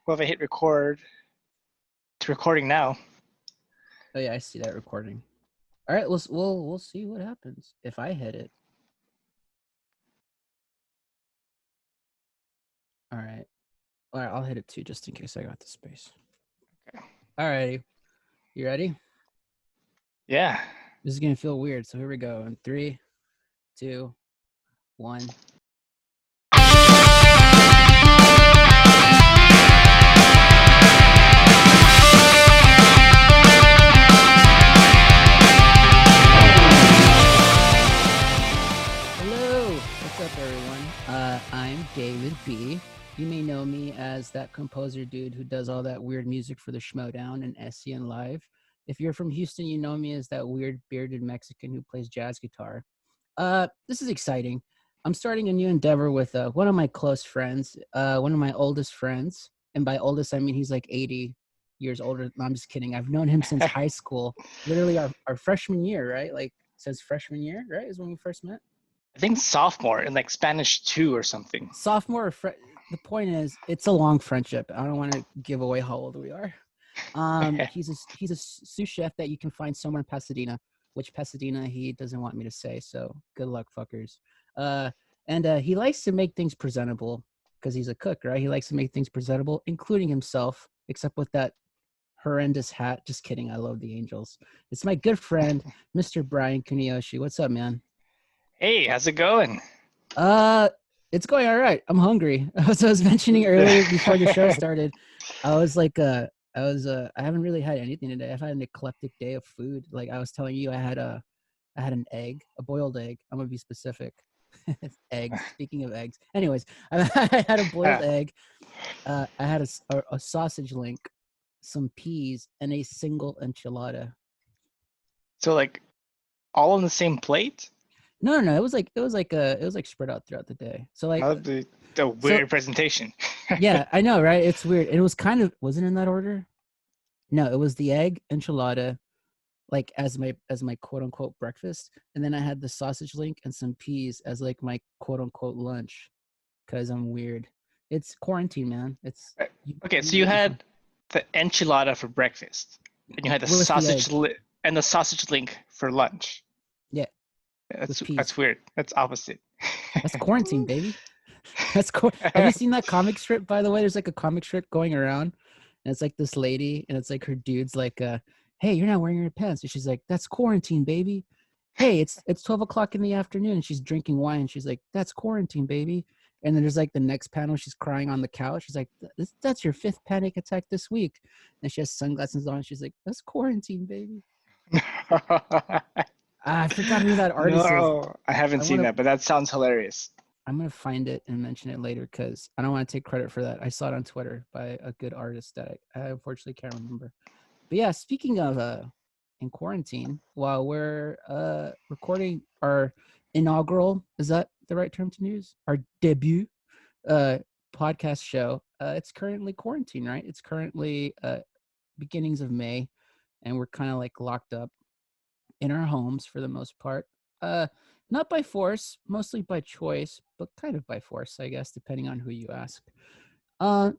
Well, if I hit record, it's recording now. Oh yeah, I see that recording. All right, we'll see what happens if I hit it. All right, I'll hit it too, just in case I got the space. Okay. All righty, you ready? Yeah. This is gonna feel weird, so here we go. In 3, 2, 1. Hello, what's up, everyone? I'm David B. You may know me as that composer dude who does all that weird music for the Schmodown and SCN Live. If you're from Houston, you know me as that weird bearded Mexican who plays jazz guitar. This is exciting. I'm starting a new endeavor with one of my close friends, one of my oldest friends. And by oldest, I mean he's like 80 years older. No, I'm just kidding. I've known him since high school, literally our freshman year, right? Like since freshman year, right? Is when we first met. I think sophomore in like Spanish 2 or something. Sophomore, the point is, it's a long friendship. I don't want to give away how old we are. He's a sous chef that you can find somewhere in Pasadena, which Pasadena he doesn't want me to say. So good luck, fuckers. And he likes to make things presentable because he's a cook, right? He likes to make things presentable, including himself, except with that horrendous hat. Just kidding. I love the Angels. It's my good friend, Mr. Brian Kuniyoshi. What's up, man? Hey, how's it going? It's going all right. I'm hungry. As I was mentioning earlier before the show started, I was like, I haven't really had anything today. I've had an eclectic day of food. Like I was telling you, I had an egg, a boiled egg. I'm gonna be specific. Eggs. Speaking of eggs, anyways, I had a boiled egg. I had a sausage link, some peas, and a single enchilada. So like all on the same plate? No, it was like spread out throughout the day. So like The weird presentation. yeah, I know, right? It's weird. It was kind of wasn't in that order. No, it was the egg enchilada, like as my quote unquote breakfast, and then I had the sausage link and some peas as like my quote unquote lunch, because I'm weird. It's quarantine, man. It's Okay, so you had the enchilada for breakfast, and you had the with the egg. and the sausage link for lunch. Yeah, That's weird. That's opposite. That's quarantine, baby. That's cool. Have you seen that comic strip, by the way? There's like a comic strip going around, and it's like this lady, and it's like her dude's like, hey, you're not wearing your pants. And she's like, that's quarantine, baby. Hey, it's 12 o'clock in the afternoon, and she's drinking wine. And she's like, that's quarantine, baby. And then there's like the next panel, she's crying on the couch. She's like, that's your 5th panic attack this week. And she has sunglasses on. She's like, that's quarantine, baby. I forgot who that artist is. No, I haven't seen that, but that sounds hilarious. I'm going to find it and mention it later because I don't want to take credit for that. I saw it on Twitter by a good artist that I unfortunately can't remember. But yeah, speaking of in quarantine, while we're recording our inaugural, is that the right term to use? Our debut podcast show, it's currently quarantine, right? It's currently beginnings of May, and we're kind of like locked up in our homes for the most part. Not by force, mostly by choice, but kind of by force, I guess, depending on who you ask. So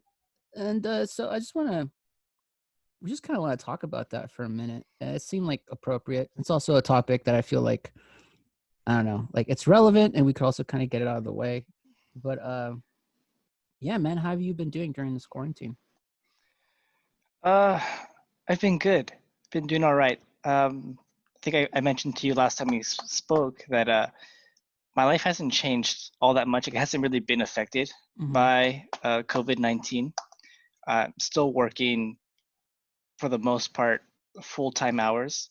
we just kind of want to talk about that for a minute. It seemed like appropriate. It's also a topic that I feel like, I don't know, like it's relevant and we could also kind of get it out of the way. But yeah, man, how have you been doing during this quarantine? I've been good. Been doing all right. I think I mentioned to you last time we spoke that my life hasn't changed all that much. It hasn't really been affected by COVID-19. I'm still working for the most part full-time hours.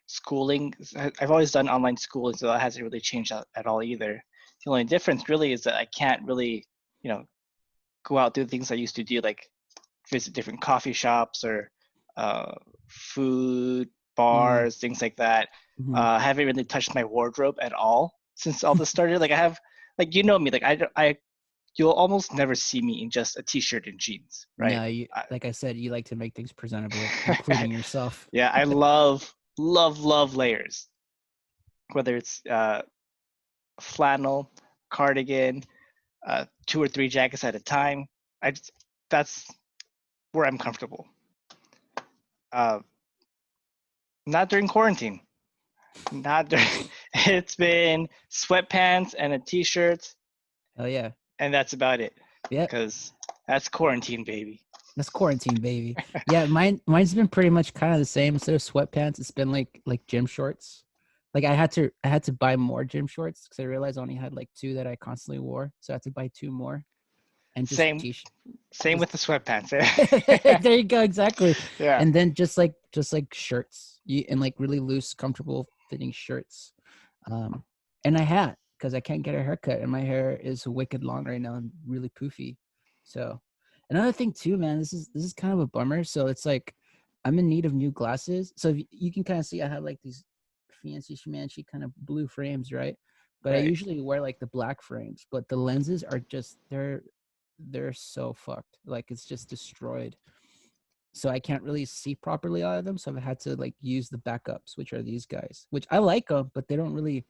Schooling, I've always done online schooling, so that hasn't really changed at all either. The only difference really is that I can't really, go out do things I used to do, like visit different coffee shops or food bars, things like that. I haven't really touched my wardrobe at all since all this started. Like I have, like me, like you'll almost never see me in just a t-shirt and jeans, right? No, like I said, you like to make things presentable, including yourself. Yeah, I love layers. Whether it's flannel, cardigan, 2 or 3 jackets at a time. That's where I'm comfortable. Not during quarantine. Not during. It's been sweatpants and a t-shirt, Oh yeah. and that's about it. Yep. Because that's quarantine, baby. That's quarantine, baby. Yeah, mine's been pretty much kind of the same. Instead of sweatpants, it's been like gym shorts. Like I had to buy more gym shorts because I realized I only had like 2 that I constantly wore, so I had to buy 2 more and just Same, t-shirt. same Just with the sweatpants. there you go, exactly. Yeah. And then just like shirts, and like really loose, comfortable fitting shirts, and a hat because I can't get a haircut and my hair is wicked long right now and really poofy. So another thing too, man, this is kind of a bummer. So it's like I'm in need of new glasses. So if you can kind of see I have like these fancy schmancy kind of blue frames, right? But I Right. usually wear like the black frames, but the lenses are just they're so fucked. Like it's just destroyed. So I can't really see properly out of them. So I've had to like use the backups, which are these guys, which I like them, but they don't really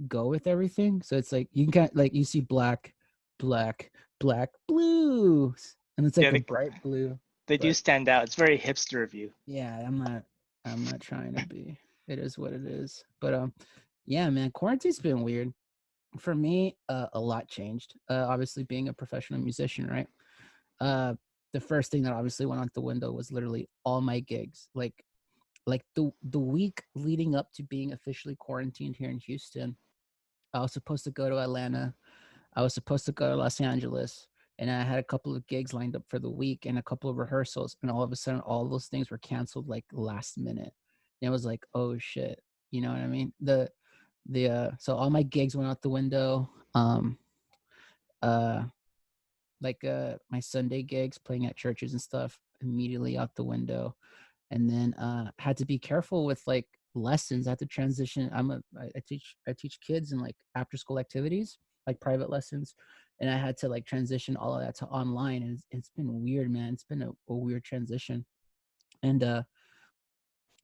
go with everything. So it's like you can kind of, like you see black, black, black, blue, and it's Yeah, like a bright blue. they do But stand out. It's very hipster of you. yeah, I'm not trying to be. It is what it is. But yeah, man, quarantine's been weird for me. A lot changed. Obviously being a professional musician, right? uh the first thing that obviously went out the window was literally all my gigs. Like the week leading up to being officially quarantined here in Houston, I was supposed to go to Atlanta, I was supposed to go to Los Angeles, and I had a couple of gigs lined up for the week and a couple of rehearsals, and all of a sudden all those things were canceled like last minute. And it was like, oh shit, you know what I mean? The so all my gigs went out the window. Uh my Sunday gigs playing at churches and stuff immediately out the window. And then had to be careful with like lessons. I had to transition. I teach kids in like after school activities, like private lessons. And I had to like transition all of that to online. And it's been weird, man. It's been a weird transition. And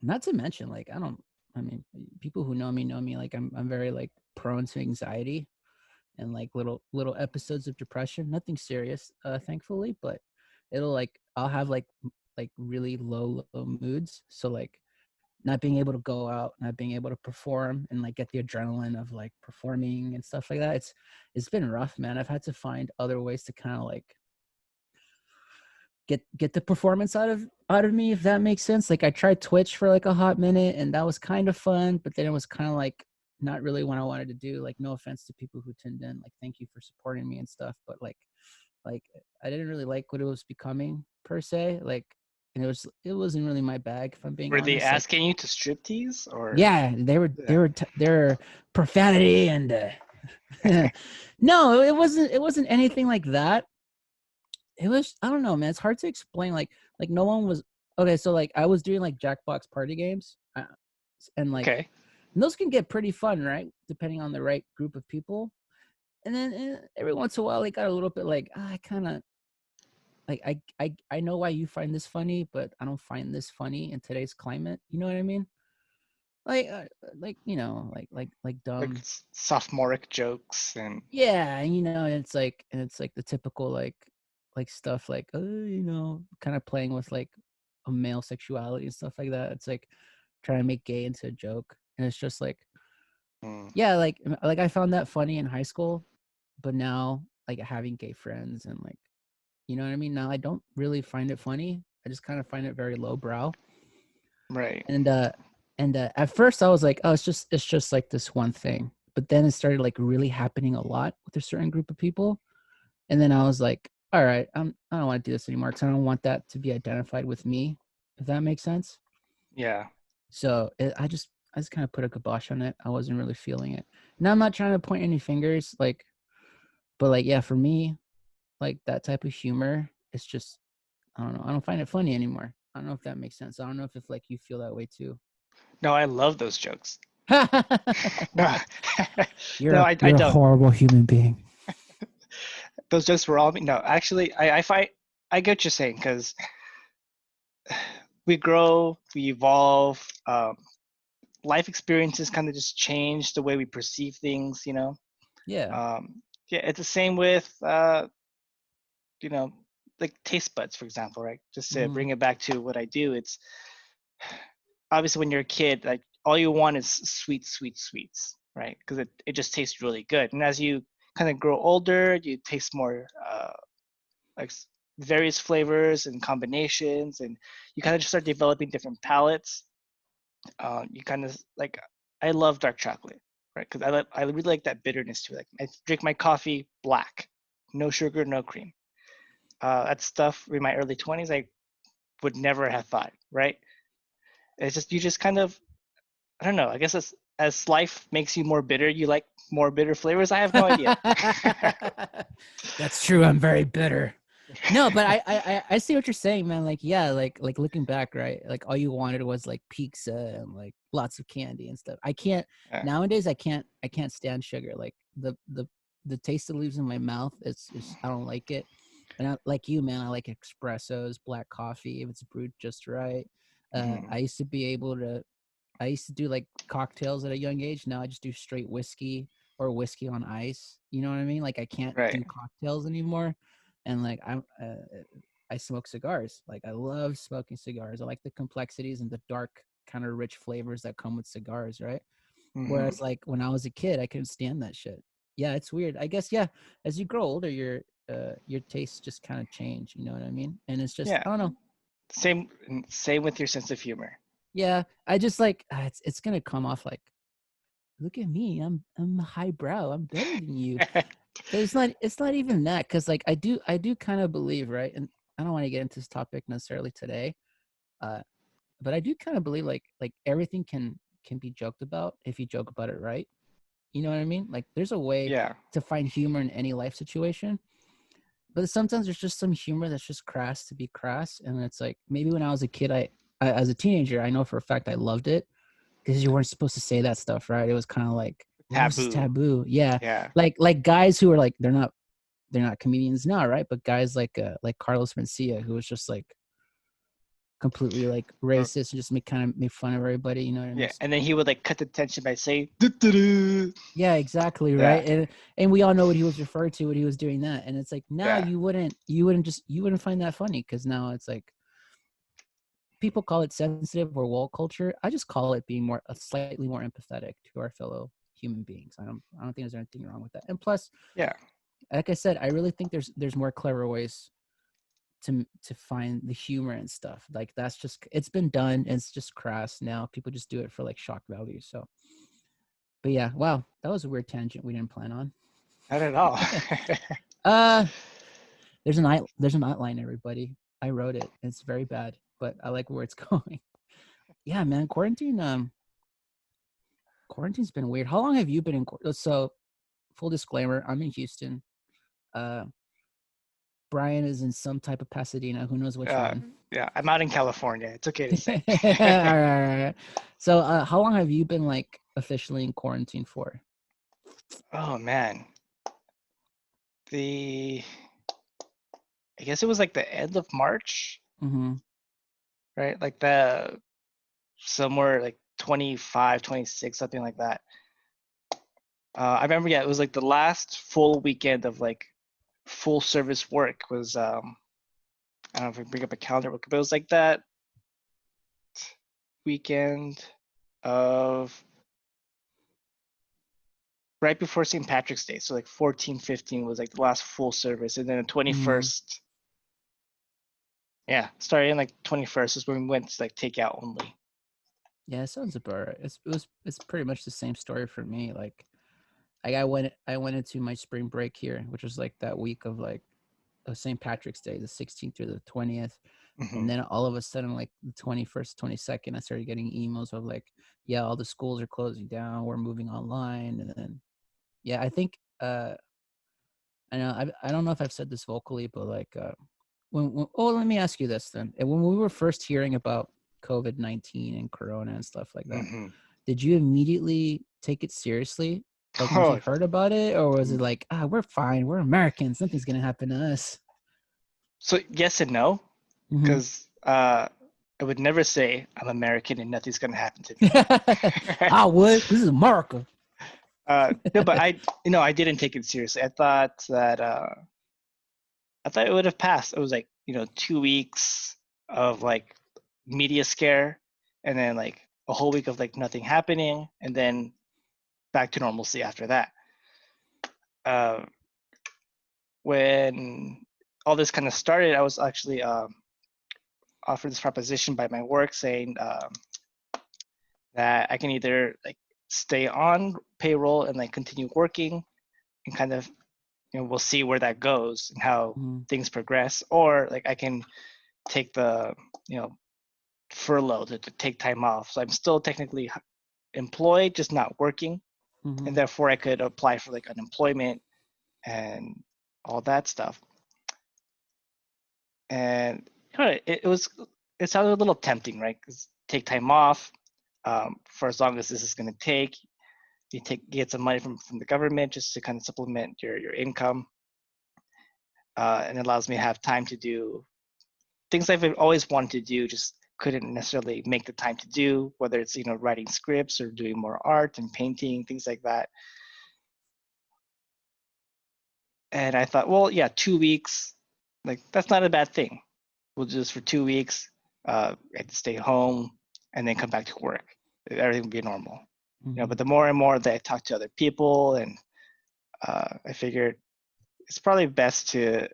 not to mention, like, I mean, people who know me, like I'm very like prone to anxiety and like little episodes of depression. Nothing serious, thankfully, but it'll like I'll have like really low moods. So like not being able to go out, not being able to perform and like get the adrenaline of like performing and stuff like that. It's been rough, man. I've had to find other ways to kind of like get the performance out of me, if that makes sense. Like I tried Twitch for like a hot minute and that was kind of fun, but then it was kind of like not really what I wanted to do. Like no offense to people who tuned in, like thank you for supporting me and stuff, but like I didn't really like what it was becoming per se. Like and it wasn't really my bag, if I'm being Were they honest. Like asking you to striptease or? yeah, Yeah. they were profanity and no, it wasn't anything like that. It was, I don't know, man. It's hard to explain. Like no one was okay. So like I was doing like Jackbox party games, and like Okay. and those can get pretty fun, right? Depending on the right group of people. And then every once in a while, it got a little bit like I kind of like I know why you find this funny, but I don't find this funny in today's climate. You know what I mean? Like you know, like Like dumb. sophomoric jokes and. Yeah, you know, and it's like the typical like stuff like you know, kind of playing with like a male sexuality and stuff like that. It's like trying to make gay into a joke, and it's just like Mm, yeah, like I found that funny in high school, but now like having gay friends and like you know what I mean. Now I don't really find it funny. I just kind of find it very lowbrow. right. And at first I was like, oh, it's just like this one thing. But then it started like really happening a lot with a certain group of people. And then I was like, all right, I don't want to do this anymore because I don't want that to be identified with me, if that makes sense. Yeah. So I just kind of put a kibosh on it. I wasn't really feeling it. Now I'm not trying to point any fingers, like, but like, yeah, for me, like that type of humor, it's just, I don't know. I don't find it funny anymore. I don't know if that makes sense. I don't know if like you feel that way too. No, I love those jokes. No, no, I You're a don't. horrible human being. Those jokes were all me. No, actually, I find I get what you're saying because we grow, we evolve. Life experiences kind of just change the way we perceive things. Yeah. Yeah, it's the same with you know like taste buds, for example, right? Just to Mm-hmm. bring it back to what I do, it's obviously when you're a kid, like all you want is sweets, right? Because it just tastes really good. And as you kind of grow older, you taste more like various flavors and combinations, and you kind of just start developing different palates. You kind of like, I love dark chocolate, right? Because I really like that bitterness to it. Like I drink my coffee black, no sugar, no cream. That stuff in my early 20s, I would never have thought, right? It's just you just kind of, I don't know. I guess as life makes you more bitter, you like more bitter flavors. I have no idea. That's true. I'm very bitter. No, but I see what you're saying, man. Like, yeah, like looking back, right? Like all you wanted was like pizza and like lots of candy and stuff. I can't Yeah. nowadays. I can't stand sugar. Like the taste it leaves in my mouth. It's I don't like it. And like you, man, I like espressos, black coffee if it's brewed just right. Mhm. I used to do like cocktails at a young age. Now I just do straight whiskey or whiskey on ice. You know what I mean? Like I can't Right. do cocktails anymore. And like I smoke cigars. Like I love smoking cigars. I like the complexities and the dark kind of rich flavors that come with cigars, right? Mhm. Whereas like when I was a kid, I couldn't stand that shit. Yeah, it's weird. I guess yeah, as you grow older, your tastes just kind of change, you know what I mean? And it's just Yeah. I don't know. Same with your sense of humor. Yeah, I just like it's going to come off like look at me, I'm highbrow, I'm better than you. But it's not even that because like I do kind of believe, right? And I don't want to get into this topic necessarily today, uh but I do kind of believe like everything can be joked about if you joke about it right. You know what I mean? Like there's a way Yeah. to find humor in any life situation, but sometimes there's just some humor that's just crass to be crass. And it's like maybe when I was a kid, I as a teenager, I know for a fact I loved it because you weren't supposed to say that stuff, right? It was kind of like, why was this Taboo. taboo? Yeah, Yeah. like guys who are like they're not comedians now, right? But guys like Carlos Mencia, who was just like completely like Or racist and just make fun of everybody. You know what I mean? yeah, and then he would like cut the tension by saying, "Doo-doo-doo." Yeah, exactly, Yeah. right. And we all know what he was referred to when he was doing that. And it's like now Yeah. you wouldn't find that funny because now it's like people call it sensitive or woke culture. I just call it being more slightly more empathetic to our fellow human beings. I don't think there's anything wrong with that. And plus, Yeah. like I said, I really think there's more clever ways to find the humor and stuff. Like that's just it's been done. It's just crass now. People just do it for like shock value. So, but yeah, wow, that was a weird tangent we didn't plan on. Not at all. uh, there's an outline, everybody. I wrote it. It's very bad, but I like where it's going. Yeah, man, quarantine's been weird. How long have you been in quarantine? So, full disclaimer, I'm in Houston. Uh, Brian is in some type of Pasadena. Who knows which uh, one? yeah, I'm out in California. It's okay to say. All right. So, how long have you been like officially in quarantine for? Oh man, the I guess it was like the end of March, Mm-hmm. right? Like the somewhere like 25, 26, something like that. I remember, yeah, it was like the last full weekend of like full service work was I don't know if we bring up a calendar, but it was like that weekend of right before St. Patrick's Day. So like 14, 15 was like the last full service, and then the Mm-hmm. 21st, yeah, starting like 21st is when we went to like takeout only. Yeah, it sounds about right. It's pretty much the same story for me. Like I went into my spring break here, which was like that week of like of St. Patrick's Day, the 16th through the 20th. And Hmm. then all of a sudden, like the 21st, 22nd, I started getting emails of like, yeah, all the schools are closing down. We're moving online. And then, yeah, I think, I know, I don't know if I've said this vocally, but like, oh, let me ask you this then. And when we were first hearing about COVID-19 and Corona and stuff like that, Hmm. did you immediately take it seriously? Like once you Oh, heard about it, or was it like, we're fine, we're Americans, nothing's gonna happen to us? so yes and no, Mm-hmm. because I would never say I'm American and nothing's gonna happen to me. I would. This is America. No, but I didn't take it seriously. I thought it would have passed. I was like, 2 weeks of like media scare, and then like a whole week of like nothing happening, and then back to normalcy after that. Uh, when all this kind of started, I was actually offered this proposition by my work saying that I can either like stay on payroll and like continue working and kind of we'll see where that goes and how things progress, or like I can take the furlough to take time off. So I'm still technically employed, just not working, and therefore I could apply for like unemployment and all that stuff. And it sounded a little tempting, right? Because take time off for as long as this is going to take. You get some money from the government just to kind of supplement your income, and it allows me to have time to do things I've always wanted to do, just couldn't necessarily make the time to do, whether it's writing scripts or doing more art and painting, things like that. And I thought, well, yeah, 2 weeks, like that's not a bad thing. We'll do this for 2 weeks. I had to stay home and then come back to work. Everything would be normal. But the more and more that I talked to other people, and I figured it's probably best to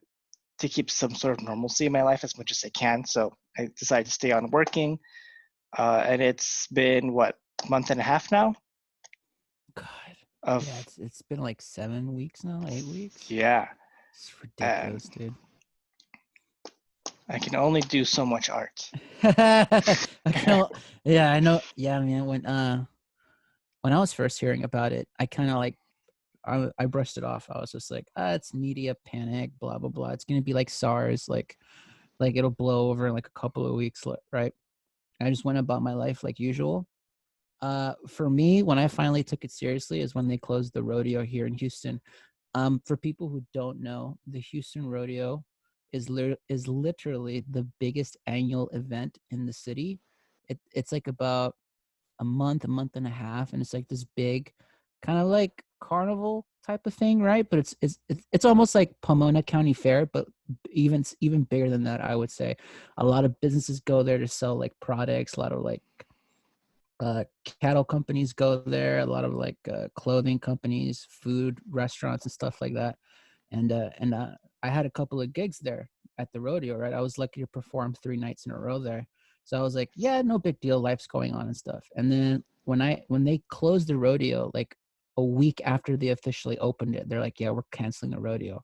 keep some sort of normalcy in my life as much as I can. So I decided to stay on working, and it's been what, a month and a half now. God, yeah, it's been like 7 weeks now, 8 weeks. Yeah, it's ridiculous, dude. I can only do so much art. Yeah, I know. Yeah, man. When I was first hearing about it, I kind of like I brushed it off. I was just like, it's media panic, blah blah blah. It's gonna be like SARS, like it'll blow over in like a couple of weeks, right? I just went about my life like usual. For me, when I finally took it seriously is when they closed the rodeo here in Houston. For people who don't know, the Houston Rodeo is literally the biggest annual event in the city. It's like about a month and a half, and it's like this big, kind of like carnival type of thing, right? But it's almost like Pomona County Fair, but even bigger than that, I would say. A lot of businesses go there to sell like products. A lot of like cattle companies go there. A lot of like clothing companies, food restaurants, and stuff like that. And I had a couple of gigs there at the rodeo, right? I was lucky to perform 3 nights in a row there. So I was like, yeah, no big deal. Life's going on and stuff. And then when they closed the rodeo, like a week after they officially opened it, they're like, yeah, we're canceling the rodeo.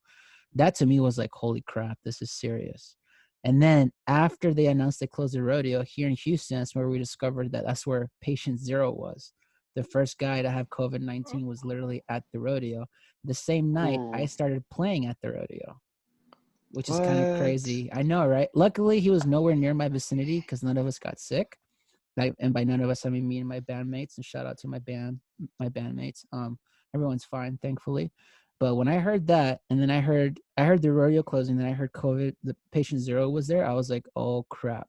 That to me was like, holy crap, this is serious. And then after they announced they closed the rodeo here in Houston, that's where we discovered that that's where patient zero was. The first guy to have COVID-19 was literally at the rodeo. The same night, I started playing at the rodeo, which is kind of crazy. I know, right? Luckily, he was nowhere near my vicinity because none of us got sick. And by none of us, I mean me and my bandmates. And shout out to my bandmates. Everyone's fine, thankfully. But when I heard that, and then I heard the rodeo closing, then I heard COVID, the patient zero was there. I was like, oh crap.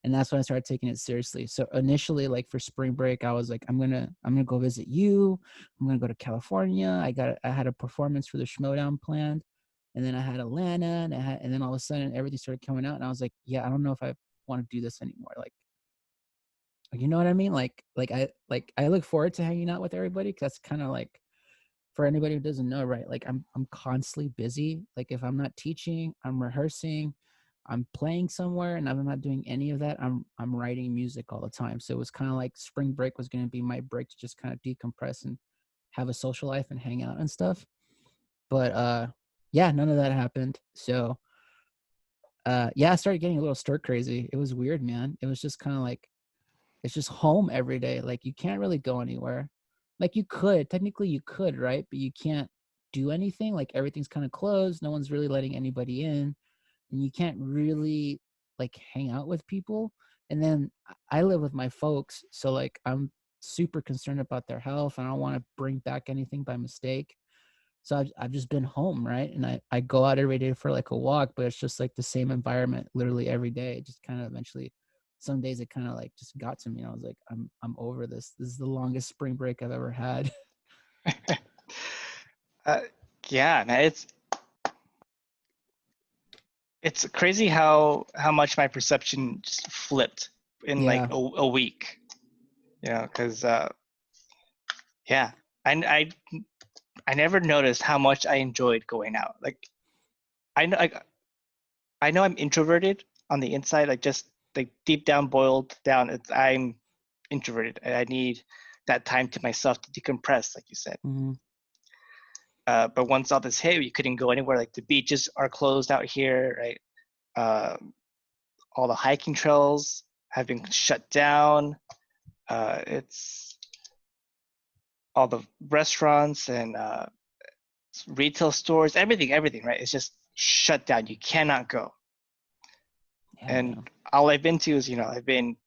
And that's when I started taking it seriously. So initially, like for spring break, I was like, I'm gonna go visit you. I'm gonna go to California. I had a performance for the Schmodown planned, and then I had Atlanta, and then all of a sudden everything started coming out, and I was like, yeah, I don't know if I want to do this anymore. Like, you know what I mean? Like I look forward to hanging out with everybody because that's kind of like, for anybody who doesn't know, right? Like I'm constantly busy. Like if I'm not teaching, I'm rehearsing, I'm playing somewhere, and I'm not doing any of that. I'm writing music all the time. So it was kind of like spring break was going to be my break to just kind of decompress and have a social life and hang out and stuff. But yeah, none of that happened. So yeah, I started getting a little stir crazy. It was weird, man. It was just kind of like, it's just home every day. Like you can't really go anywhere. Like technically you could, right? But you can't do anything. Like everything's kind of closed. No one's really letting anybody in, and you can't really like hang out with people. And then I live with my folks, so like I'm super concerned about their health. I don't want to bring back anything by mistake. So I've just been home, right? And I go out every day for like a walk, but it's just like the same environment literally every day. It just kind of eventually, some days it kind of like just got to me. I was like, I'm over this. This is the longest spring break I've ever had. Yeah, it's It's crazy how much my perception just flipped in like Yeah. a week. Because yeah, I I never noticed how much I enjoyed going out. Like I know I know I'm introverted on the inside, like just like deep down, boiled down. I'm introverted, and I need that time to myself to decompress, like you said. Mm-hmm. But once all this hit, we couldn't go anywhere. Like the beaches are closed out here, right? Uh, all the hiking trails have been shut down. It's all the restaurants and retail stores, everything, right? It's just shut down. You cannot go. Yeah, And man. all I've been to is, I've been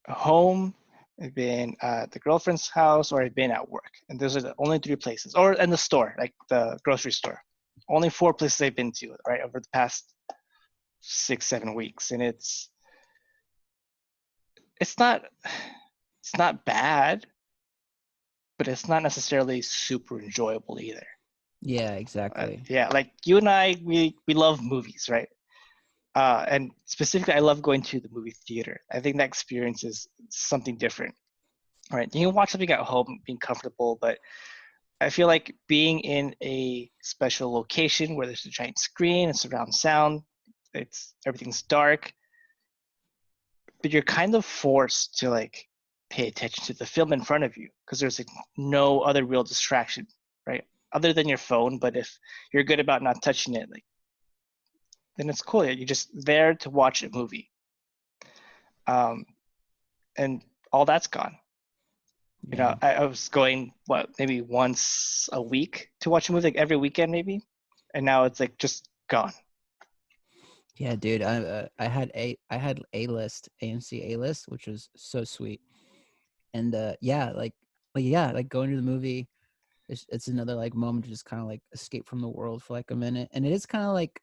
home, I've been at the girlfriend's house, or I've been at work. And those are the only three places. Or in the store, like the grocery store. Only four places I've been to, right, over the past 6-7 weeks. And it's not it's not bad, but it's not necessarily super enjoyable either. Yeah, exactly. Yeah, like you and I, we love movies, right? And specifically, I love going to the movie theater. I think that experience is something different, right? You can watch something at home, being comfortable, but I feel like being in a special location where there's a giant screen and surround sound, everything's dark, but you're kind of forced to like pay attention to the film in front of you because there's like no other real distraction, right? Other than your phone, but if you're good about not touching it, like then it's cool. You're just there to watch a movie, and all that's gone. Yeah. I was going maybe once a week to watch a movie, like every weekend maybe, and now it's like just gone. Yeah, dude. I had A list, AMC A list, which was so sweet. And yeah, like going to the movie, it's another like moment to just kind of like escape from the world for like a minute. And it is kind of like,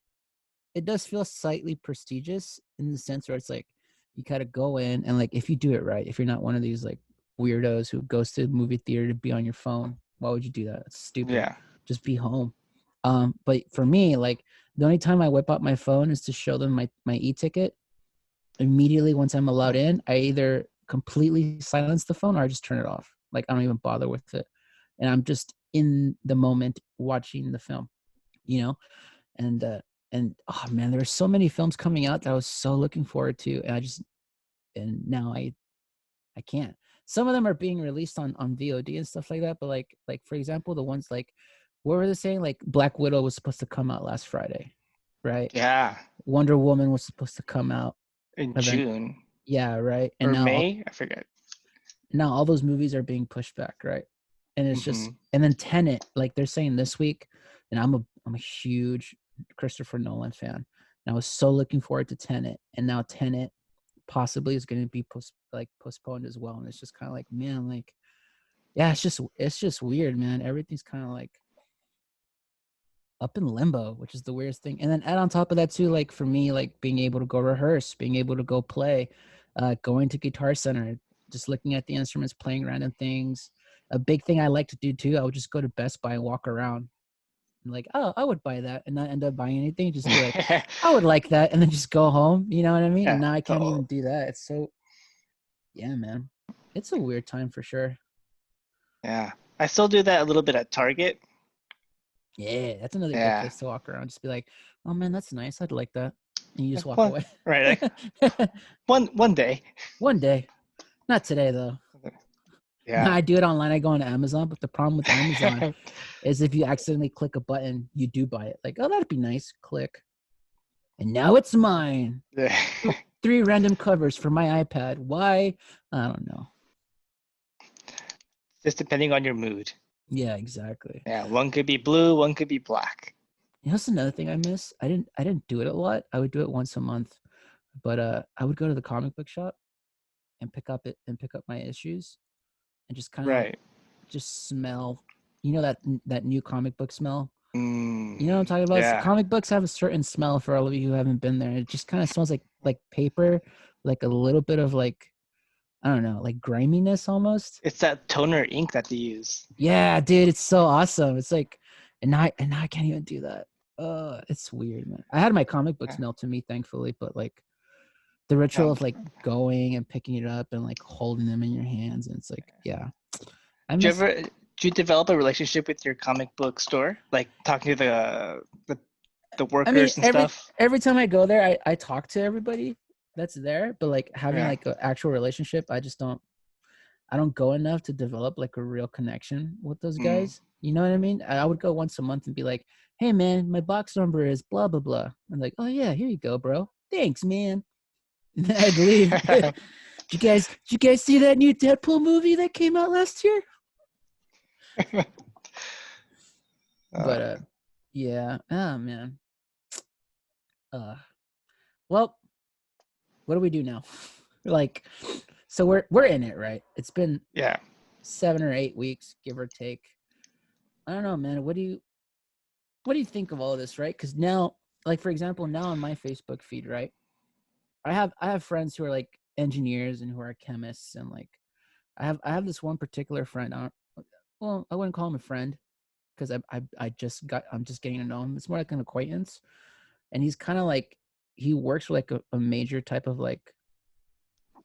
it does feel slightly prestigious in the sense where it's like you kind of go in and like if you do it right, if you're not one of these like weirdos who goes to the movie theater to be on your phone, why would you do that? It's stupid. Yeah, Just be home. But for me, like the only time I whip out my phone is to show them my e-ticket. Immediately once I'm allowed in, I either completely silence the phone or I just turn it off. Like I don't even bother with it. And I'm just in the moment watching the film, you know? And oh man, there were so many films coming out that I was so looking forward to. And now I can't. Some of them are being released on VOD and stuff like that, but like for example, the ones like what were they saying? Like Black Widow was supposed to come out last Friday, right? yeah, Wonder Woman was supposed to come out in event. June Yeah, right. And or May, I forget. now all those movies are being pushed back, right? And it's Mm-hmm. just, and then Tenet, like they're saying this week, and I'm a huge Christopher Nolan fan, and I was so looking forward to Tenet, and now Tenet possibly is going to be postponed as well, and it's just kind of like, man, like, yeah, it's just weird, man. Everything's kind of like up in limbo, which is the weirdest thing. And then add on top of that too, like for me, like being able to go rehearse, being able to go play, going to Guitar Center, just looking at the instruments, playing random things. A big thing I like to do too, I would just go to Best Buy and walk around. And like, oh, I would buy that, and not end up buying anything. Just be like, I would like that, and then just go home. You know what I mean? And Yeah. now I can't Oh, even do that. It's so, yeah, man. It's a weird time for sure. yeah. I still do that a little bit at Target. Yeah, that's another good Yeah. place to walk around. Just be like, oh man, that's nice. I'd like that. And you just walk One away. right. Like one day. One day. Not today though. Yeah. I do it online. I go on Amazon, but the problem with Amazon is if you accidentally click a button, you do buy it. Like, oh, that'd be nice. Click. And now it's mine. Yeah. 3 random covers for my iPad. Why? I don't know. Just depending on your mood. Yeah, exactly. Yeah. One could be blue, one could be black. You know, that's another thing I miss. I didn't do it a lot. I would do it once a month. But I would go to the comic book shop and pick up my issues and just kind of like Right. just smell, that new comic book smell. You know what I'm Mm, talking about? yeah. Comic books have a certain smell for all of you who haven't been there. It just kind of smells like paper, like a little bit of like, I don't know, like griminess almost. It's that toner ink that they use. Yeah, dude, it's so awesome. It's like, and now I can't even do that. It's weird, man. I had my comic books mailed to me, thankfully, but like the ritual of like going and picking it up and like holding them in your hands, and it's like, yeah, I miss. Do you develop a relationship with your comic book store, like talking to the I mean, workers and stuff? every time I go there, I talk to everybody that's there, but like having Yeah. like an actual relationship, I don't go enough to develop like a real connection with those Mm. guys. You know what I mean? I would go once a month and be like, "Hey man, my box number is blah blah blah." I'm like, "Oh yeah, here you go, bro. Thanks, man." And then I'd leave. Did you guys see that new Deadpool movie that came out last year? But yeah. Oh man. Uh well, what do we do now? Like, so we're in it, right? It's been yeah. 7 or 8 weeks, give or take. I don't know, man. What do you think of all of this, right? Because now, like for example, now on my Facebook feed, right, I have friends who are like engineers and who are chemists, and like I have this one particular friend. Well, I wouldn't call him a friend because I'm just getting to know him. It's more like an acquaintance, and he's kind of like he works for like a major type of like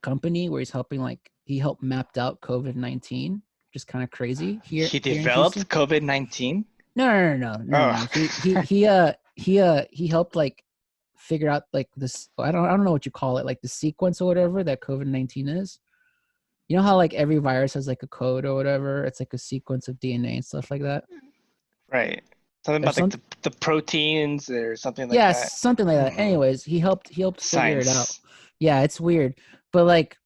company where he's helping, like he helped mapped out COVID-19, just kind of crazy He here in Houston. developed COVID-19. No. Oh. He helped like figure out like this. I don't know what you call it, like the sequence or whatever that COVID-19 is. You know how like every virus has like a code or whatever. It's like a sequence of DNA and stuff like that. Right. Something There's about like some the proteins or something like Yeah, that. something like that. Mm-hmm. Anyways, he helped figure it out. Science. Yeah, it's weird, but like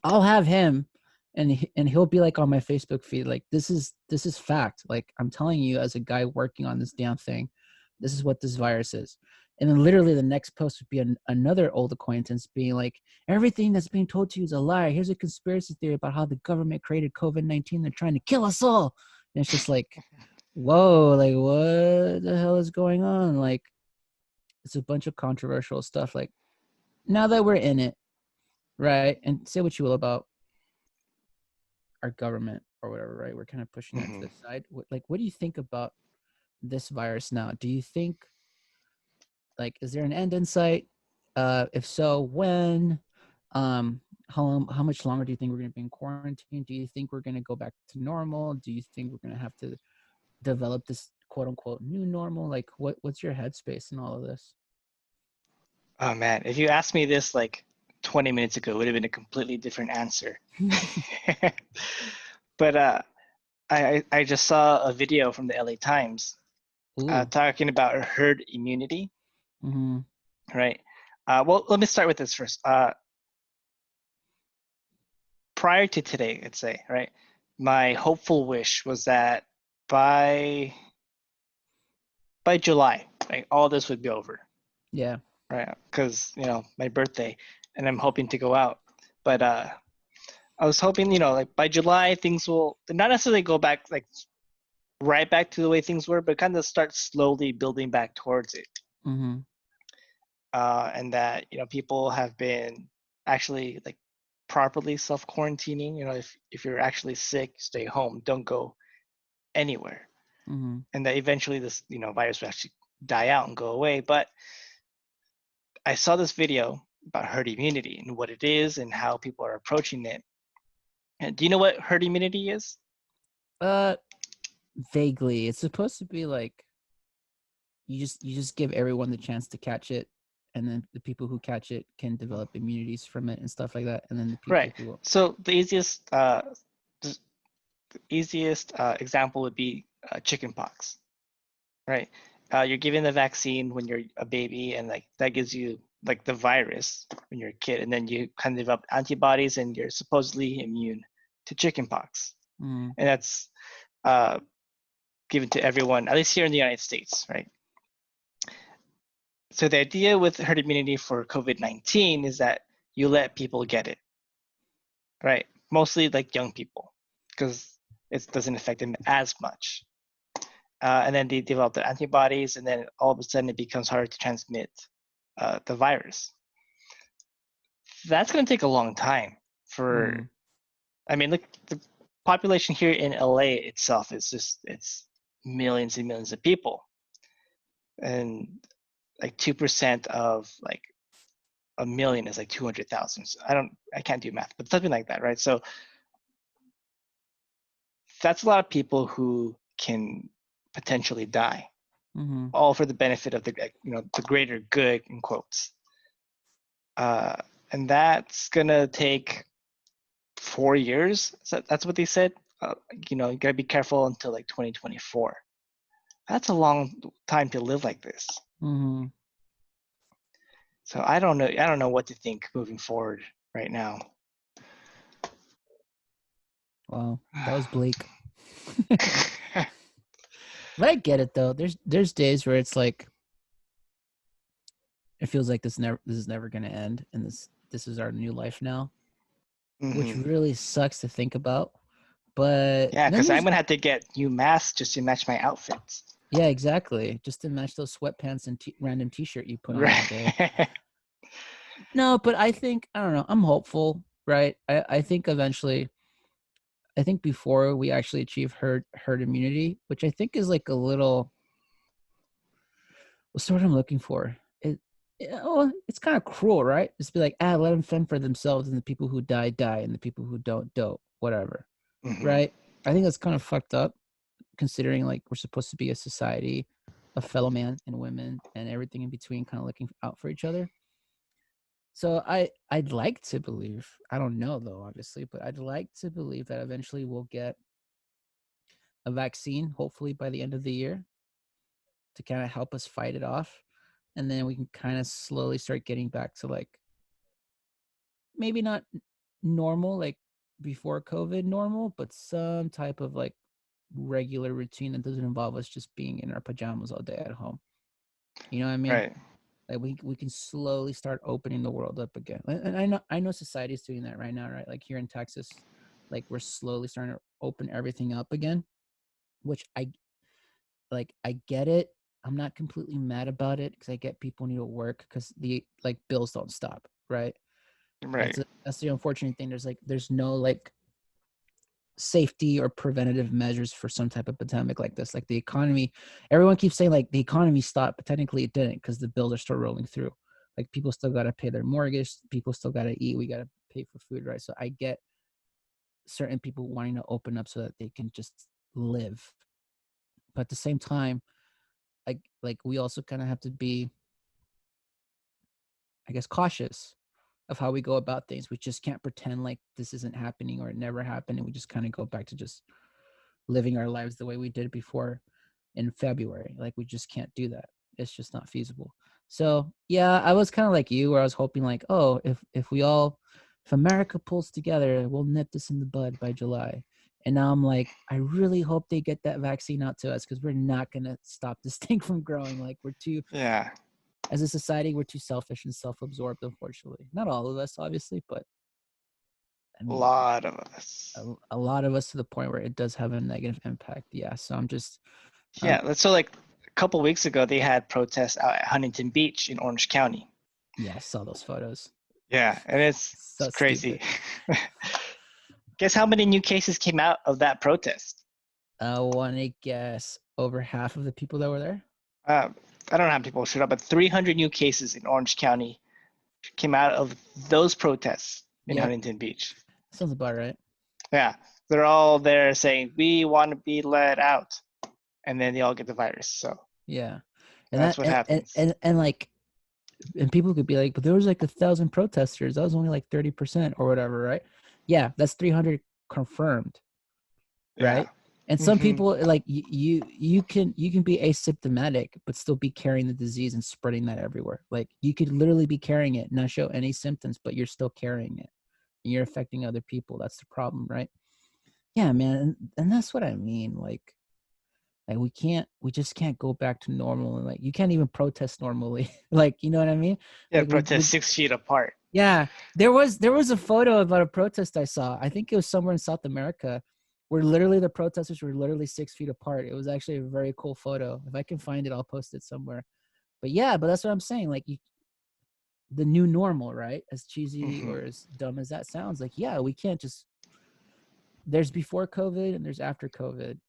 I'll have him, and he'll be like on my Facebook feed, like this is fact. Like I'm telling you, as a guy working on this damn thing, this is what this virus is. And then literally the next post would be another old acquaintance being like, everything that's being told to you is a lie. Here's a conspiracy theory about how the government created COVID-19. They're trying to kill us all. And it's just like, whoa, like what the hell is going on? Like it's a bunch of controversial stuff. Like now that we're in it, right? And say what you will about our government or whatever, right? We're kind of pushing that to Mm-hmm. the side. What do you think about this virus now? Do you think, like, is there an end in sight? If so, when? How much longer do you think we're going to be in quarantine? Do you think we're going to go back to normal? Do you think we're going to have to develop this quote unquote new normal? Like, what's your headspace in all of this? Oh man, if you asked me this like 20 minutes ago, it would have been a completely different answer. But I just saw a video from the LA Times Ooh. talking about herd immunity, Mm-hmm. right? Well, let me start with this first. Prior to today, let's say, right? My hopeful wish was that by July, like all this would be over, Yeah. right? Because my birthday, and I'm hoping to go out. But I was hoping, like by July things will not necessarily go back like right back to the way things were, but kind of start slowly building back towards it. Mm-hmm. And that people have been actually like properly self quarantining. If you're actually sick, stay home, don't go anywhere, Mm-hmm. and that eventually this virus will actually die out and go away. But I saw this video about herd immunity and what it is and how people are approaching it. And do you know what herd immunity is? Uh, Vaguely. It's supposed to be like you just give everyone the chance to catch it, and then the people who catch it can develop immunities from it and stuff like that, and then the people Right. who So the easiest example would be chickenpox, right? You're given the vaccine when you're a baby, and like that gives you like the virus when you're a kid, and then you kind of develop antibodies, and you're supposedly immune to chickenpox, mm, and that's uh, given to everyone, at least here in the United States, right? So the idea with herd immunity for COVID-19 is that you let people get it, right? Mostly like young people, because it doesn't affect them as much. And then they develop the antibodies, and then all of a sudden it becomes harder to transmit the virus. That's going to take a long time for, mm, I mean, look, the population here in LA itself is it's millions and millions of people. and like 2% of like a million is like 200,000. So I can't do math, but something like that, right? So that's a lot of people who can potentially die, Mm-hmm. all for the benefit of the the greater good in quotes. Uh, and that's gonna take 4 years. So that's what they said. You gotta be careful until like 2024. That's a long time to live like this. Mm-hmm. So I don't know. I don't know what to think moving forward right now. Wow, that was bleak. But I get it though. There's days where it's like it feels like this is never gonna end, and this is our new life now, which Mm-hmm. really sucks to think about. But Yeah, then because I'm there's gonna have to get new masks just to match my outfits. yeah, exactly, just to match those sweatpants and random T-shirt you put on all day. Right. No, but I think I don't know. I'm hopeful, right? I think eventually. I think before we actually achieve herd immunity, which I think is like a little what's the word I'm looking for? It's kind of cruel, right? Just be like, let them fend for themselves, and the people who die, and the people who don't, whatever, Mm-hmm. right? I think that's kind of fucked up, considering like we're supposed to be a society of fellow man and women and everything in between, kind of looking out for each other. So I'd like to believe, I don't know though, obviously, but I'd like to believe that eventually we'll get a vaccine, hopefully by the end of the year, to kind of help us fight it off. And then we can kind of slowly start getting back to like maybe not normal, like before COVID normal, but some type of like regular routine that doesn't involve us just being in our pajamas all day at home. You know what I mean? Right. Like we can slowly start opening the world up again. And I know society's doing that right now, right? Like here in Texas, like we're slowly starting to open everything up again, which I get it. I'm not completely mad about it because I get people need to work because the like bills don't stop, right? Right. That's the unfortunate thing. There's no like safety or preventative measures for some type of pandemic like this. Like the economy, everyone keeps saying like the economy stopped, but technically it didn't because the bills are still rolling through. Like people still got to pay their mortgage, people still got to eat, we got to pay for food, right? So I get certain people wanting to open up so that they can just live, but at the same time, like we also kind of have to be, I guess, cautious of how we go about things. We just can't pretend like this isn't happening or it never happened, and we just kind of go back to just living our lives the way we did before in February. Like we just can't do that. It's just not feasible. So yeah, I was kind of like you, where I was hoping like, oh, if America pulls together, we'll nip this in the bud by July. And now I'm like, I really hope they get that vaccine out to us because we're not gonna stop this thing from growing. Like we're too, Yeah. as a society, we're too selfish and self-absorbed. Unfortunately, not all of us, obviously, but I A mean, lot of us. a lot of us to the point where it does have a negative impact. Yeah. So I'm just, um, Yeah. So like a couple weeks ago, they had protests out at Huntington Beach in Orange County. yeah, I saw those photos. Yeah, and it's So crazy. stupid. Guess how many new cases came out of that protest? I want to guess over half of the people that were there. Uh, I don't know how many people showed up, but 300 new cases in Orange County came out of those protests in Yep, Huntington Beach. sounds about right. Yeah, they're all there saying we want to be let out, and then they all get the virus. So Yeah, and that's that what happens. and like, and people could be like, but there was like 1,000 protesters. That was only like 30% or whatever, right? Yeah, that's 300 confirmed, Yeah. right? And some Hmm. people like you can be asymptomatic but still be carrying the disease and spreading that everywhere. Like you could literally be carrying it, not show any symptoms, but you're still carrying it. And you're affecting other people. That's the problem, right? Yeah, man, and that's what I mean. Like we just can't go back to normal, and like you can't even protest normally. Like you know what I mean? Yeah, Like we protest 6 feet apart. yeah, there was a photo about a protest I saw. I think it was somewhere in South America, where literally the protesters were literally 6 feet apart. It was actually a very cool photo. If I can find it, I'll post it somewhere. But yeah, but that's what I'm saying. Like the new normal, right? As cheesy Hmm. or as dumb as that sounds, like yeah, we can't just. There's before COVID and there's after COVID.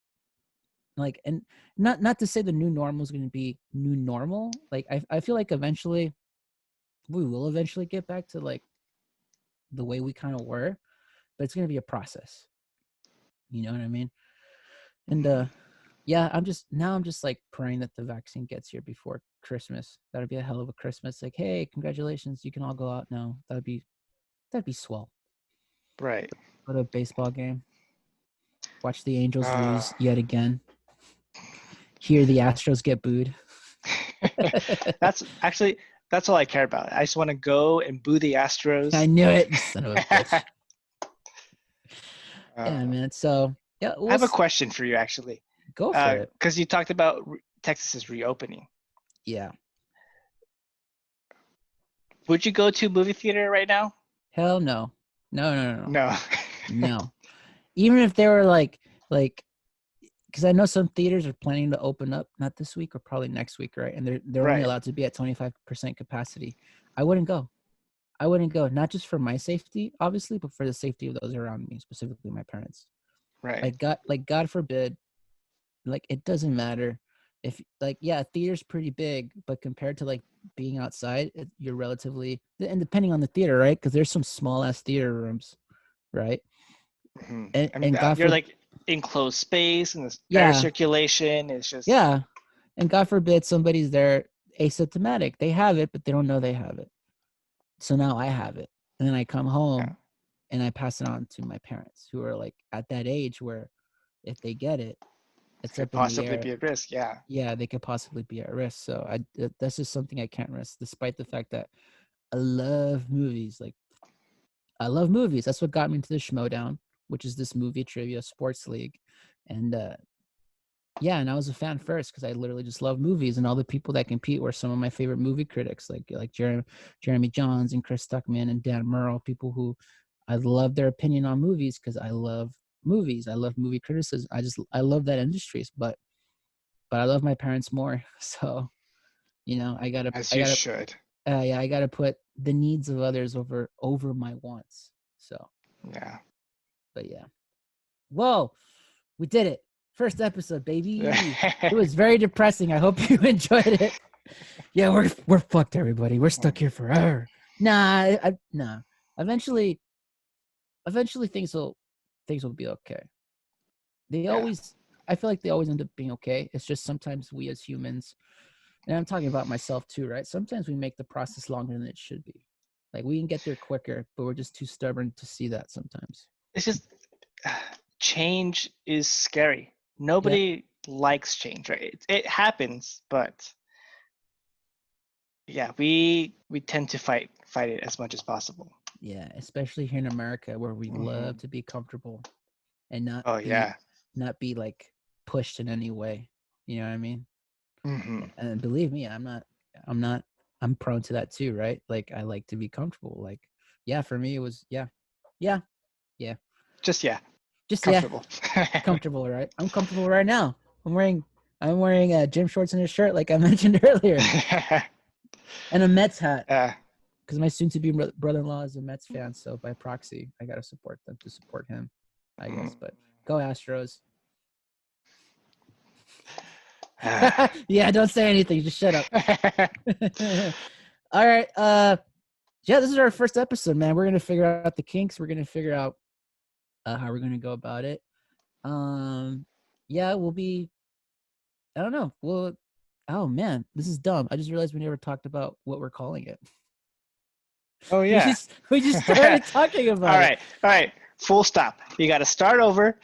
Like, and not to say the new normal is going to be new normal. Like, I feel like eventually we will eventually get back to like the way we kind of were, but it's going to be a process. You know what I mean? And yeah, I'm just like praying that the vaccine gets here before Christmas. That'd be a hell of a Christmas. Like, hey, congratulations, you can all go out now. That'd be swell. Right. Go to a baseball game. Watch the Angels Uh, lose yet again. Hear the Astros get booed. that's all I care about. I just want to go and boo the Astros. I knew it, you son of a bitch. Yeah, man. So yeah, I have a question for you, actually. Go for it. Because you talked about Texas is reopening. Yeah. Would you go to a movie theater right now? Hell no. No. No. No. Even if they were like, because I know some theaters are planning to open up, not this week or probably next week, right? And they're Right. only allowed to be at 25% capacity. I wouldn't go. Not just for my safety, obviously, but for the safety of those around me, specifically my parents. Right. God forbid, like it doesn't matter if like, yeah, theater's pretty big, but compared to like being outside, you're relatively, and depending on the theater, right? Because there's some small ass theater rooms, right? Mm-hmm. And God you're like enclosed space and the air circulation is just and God forbid somebody's there asymptomatic. They have it, but they don't know they have it. So now I have it, and then I come home and I pass it on to my parents, who are like at that age where if they get it, it's could up in the possibly air. be at risk. Yeah, they could possibly be at risk. So that's just something I can't risk, despite the fact that I love movies. Like, I love movies. That's what got me into the Schmodown, which is this movie trivia sports league. And yeah, and I was a fan first because I literally just love movies, and all the people that compete were some of my favorite movie critics, like Jeremy Johns and Chris Stuckman and Dan Murrell, people who I love their opinion on movies because I love movies. I love movie criticism. I love that industry, but I love my parents more. So, you know, I gotta put the needs of others over my wants. So yeah. But yeah. Whoa, we did it. First episode, baby. It was very depressing. I hope you enjoyed it. Yeah, we're fucked, everybody. We're stuck here forever. Nah. Eventually things will be okay. I feel like they always end up being okay. It's just sometimes we as humans, and I'm talking about myself too, right? Sometimes we make the process longer than it should be. Like, we can get there quicker, but we're just too stubborn to see that sometimes. It's just change is scary. Nobody likes change, right? It happens, but yeah, we tend to fight it as much as possible. Yeah, especially here in America, where we love to be comfortable and not be like pushed in any way. You know what I mean? Mm-hmm. And believe me, I'm prone to that too, right? Like, I like to be comfortable. Like, yeah, for me it was Just comfortable. Comfortable, right? I'm comfortable right now. I'm wearing gym shorts and a shirt, like I mentioned earlier, and a Mets hat. Because my soon-to-be brother-in-law is a Mets fan, so by proxy, I gotta support them to support him, I guess. But go Astros! Yeah, don't say anything. Just shut up. All right. Yeah, this is our first episode, man. We're gonna figure out the kinks. We're gonna figure out how we're gonna go about it. Yeah, we'll be. I don't know. Oh man, this is dumb. I just realized we never talked about what we're calling it. Oh yeah. We just started talking about it. All right. Full stop. You got to start over.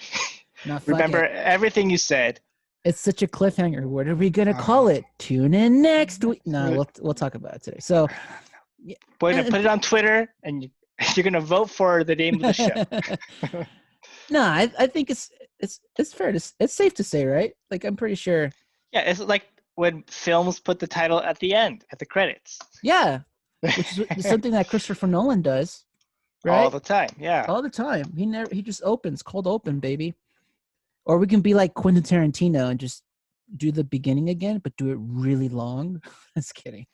Remember everything you said. It's such a cliffhanger. What are we gonna call it? Tune in next week. No, we'll talk about it today. So, we're gonna put it on Twitter, and you're gonna vote for the name of the show. No, I think it's fair to, it's safe to say, right? Like, I'm pretty sure. Yeah, it's like when films put the title at the end, at the credits. Yeah, which is something that Christopher Nolan does, right? All the time. Yeah. All the time. He just opens, cold open, baby. Or we can be like Quentin Tarantino and just do the beginning again, but do it really long. Just kidding.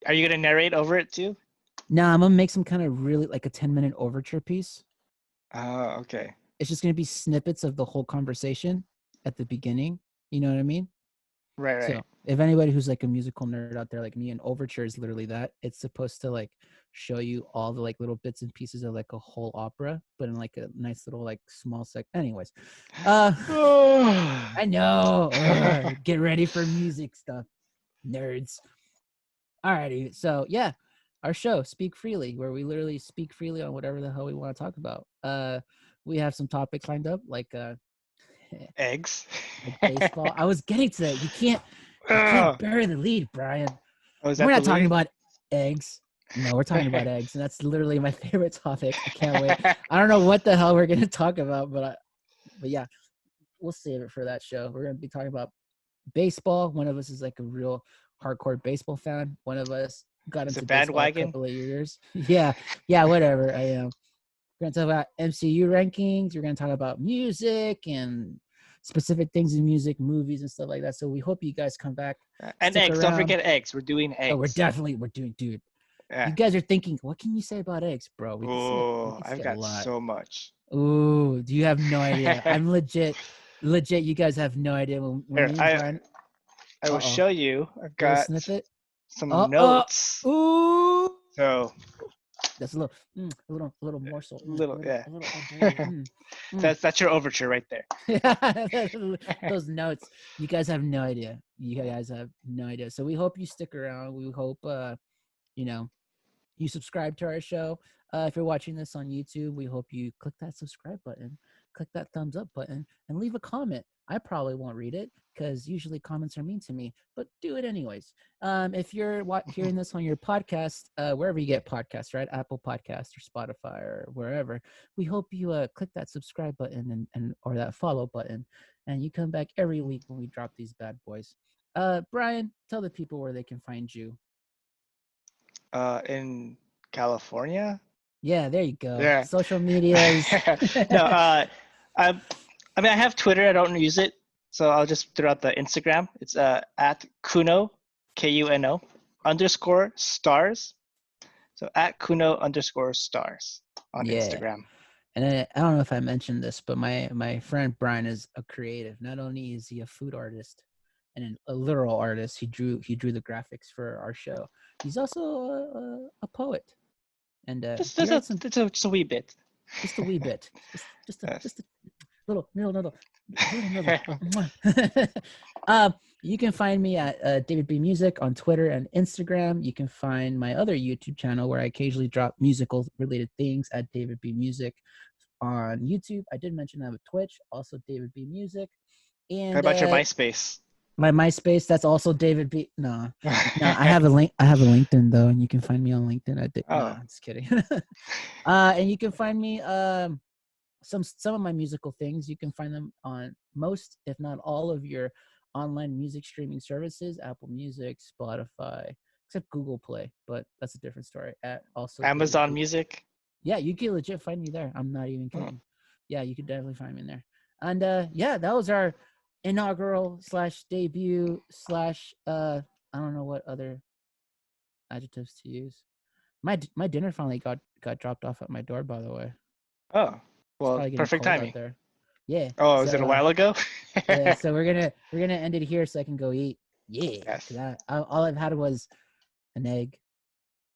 Are you gonna narrate over it too? No, I'm gonna make some kind of really like a 10-minute overture piece. Oh, okay. It's just gonna be snippets of the whole conversation, at the beginning. You know what I mean? Right, right. So if anybody who's like a musical nerd out there like me, an overture is literally that. It's supposed to like show you all the like little bits and pieces of like a whole opera, but in like a nice little like small sec. Anyways, uh, I know. Get ready for music stuff, nerds. Alrighty, so yeah, our show, Speak Freely, where we literally speak freely on whatever the hell we want to talk about. We have some topics lined up, like Eggs. like baseball. I was getting to that. You can't Oh, bury the lead, Brian. is We're that the not talking lead? about eggs. No, we're talking about eggs, and that's literally my favorite topic. I can't wait. I don't know what the hell we're gonna talk about, but yeah, we'll save it for that show. We're gonna be talking about baseball. One of us is like a real hardcore baseball fan. One of us got Is into it baseball a bandwagon? couple of years. Yeah, whatever. I am. We're gonna talk about MCU rankings. We're gonna talk about music and specific things in music, movies, and stuff like that. So we hope you guys come back, And stick eggs. Don't around. forget eggs. We're doing Oh, eggs. we're doing, dude. Yeah. You guys are thinking, what can you say about eggs, bro? We Oh, can I've say a got lot. so much. Ooh, do you have no idea? I'm legit. You guys have no idea when Here, me and Brian. I will show you. I've Little got snippet. some notes. Ooh. So That's a little morsel, little, yeah. a little hors d'oeuvre. That's your overture right there. Those notes, you guys have no idea. You guys have no idea. So we hope you stick around. We hope, you know, you subscribe to our show. If you're watching this on YouTube, we hope you click that subscribe button, click that thumbs up button, and leave a comment. I probably won't read it because usually comments are mean to me, but do it anyways. If you're hearing this on your podcast, wherever you get podcasts, right? Apple Podcast or Spotify or wherever, we hope you click that subscribe button and or that follow button, and you come back every week when we drop these bad boys. Brian, tell the people where they can find you. In California. Yeah, there you go. Yeah. Social medias. No, I mean I have Twitter. I don't use it, so I'll just throw out the Instagram. It's at Kuno, Kuno underscore stars. So at Kuno underscore stars on Yeah. Instagram. And I don't know if I mentioned this, but my friend Brian is a creative. Not only is he a food artist and a literal artist, he drew the graphics for our show. He's also a poet, and he writes some Just a wee bit. just a wee bit, Yes. just a little. You can find me at David B Music on Twitter and Instagram. You can find my other YouTube channel where I occasionally drop musical related things at David B Music on YouTube. I did mention I have a Twitch, also David B Music, How and about your MySpace? my MySpace. That's also David B. No, I have a link. I have a LinkedIn though, and you can find me on LinkedIn. No, Oh, I'm just kidding. And you can find me some of my musical things. You can find them on most, if not all, of your online music streaming services: Apple Music, Spotify, except Google Play, but that's a different story. At also David Amazon B. Music. Yeah, you can legit find me there. I'm not even kidding. Yeah, you could definitely find me in there. And yeah, that was our inaugural / debut / I don't know what other adjectives to use. My dinner finally got dropped off at my door, by the way. Oh, It's well, probably getting perfect cold out timing. there. Yeah. Oh, was it a So while ago? yeah, so we're gonna end it here so I can go eat. Yeah, Yes. because all I've had was an egg,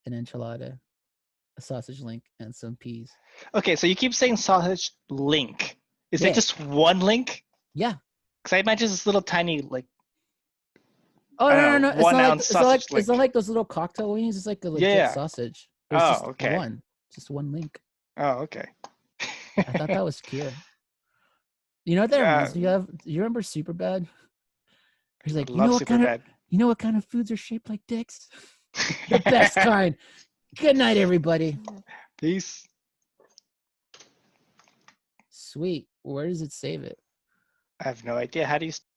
an enchilada, a sausage link, and some peas. Okay, so you keep saying sausage link. Is it Yeah, just one link? yeah. Because I imagine this little tiny, like, Oh I no, don't no, know, no! one ounce sausage It's not link. like those little cocktail wings. It's like a Yeah, legit yeah. sausage. But it's Oh, just okay. one link. Oh, okay. I thought that was cute. You know what that uh, reminds me of? Do you remember Superbad? He's I like, love Superbad. you know what kind of foods are shaped like dicks? The best kind. Good night, everybody. Peace. Sweet. Where does it save it? I have no idea. How do you